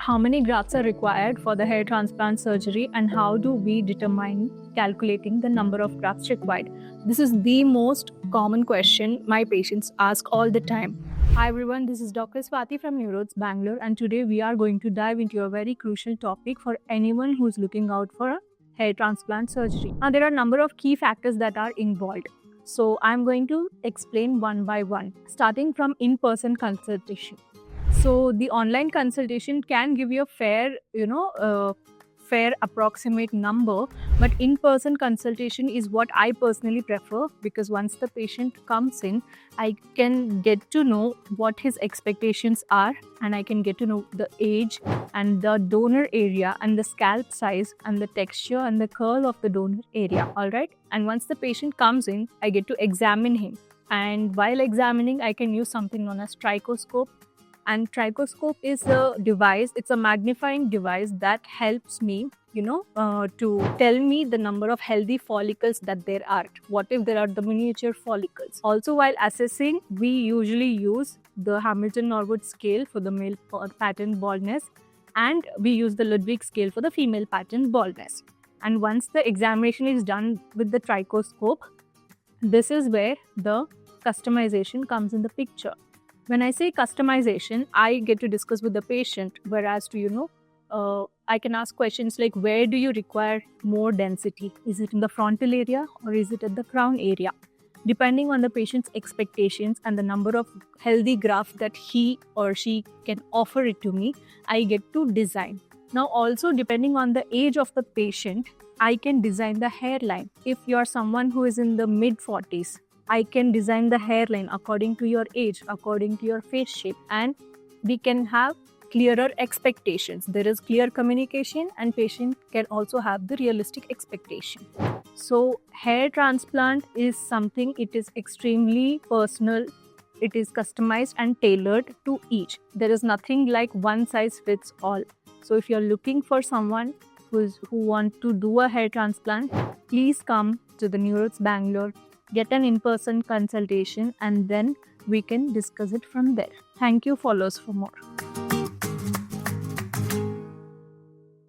how many grafts are required for the hair transplant surgery, and how do we determine calculating the number of grafts required? This is the most common question my patients ask all the time. Hi everyone, this is Dr. Swati from Neurodes, Bangalore, and today we are going to dive into a very crucial topic for anyone who's looking out for a hair transplant surgery. Now, there are a number of key factors that are involved. So I'm going to explain one by one, starting from in-person consultation. So the online consultation can give you a fair approximate number, but in-person consultation is what I personally prefer, because once the patient comes in, I can get to know what his expectations are, and I can get to know the age and the donor area and the scalp size and the texture and the curl of the donor area. All right. And once the patient comes in, I get to examine him. And while examining, I can use something known as trichoscope. And trichoscope is a device, it's a magnifying device that helps me, to tell me the number of healthy follicles that there are. What if there are the miniature follicles? Also, while assessing, we usually use the Hamilton-Norwood scale for the male pattern baldness, and we use the Ludwig scale for the female pattern baldness. And once the examination is done with the trichoscope, this is where the customization comes in the picture. When I say customization, I get to discuss with the patient, whereas I can ask questions like, where do you require more density? Is it in the frontal area or is it at the crown area? Depending on the patient's expectations and the number of healthy grafts that he or she can offer it to me, I get to design. Now also, depending on the age of the patient, I can design the hairline. If you're someone who is in the mid-40s, I can design the hairline according to your age, according to your face shape, and we can have clearer expectations. There is clear communication, and patient can also have the realistic expectation. So hair transplant is something, it is extremely personal. It is customized and tailored to each. There is nothing like one size fits all. So if you're looking for someone who want to do a hair transplant, please come to the Neurodes Bangalore, get an in-person consultation, and then we can discuss it from there. Thank you. Follow us for more.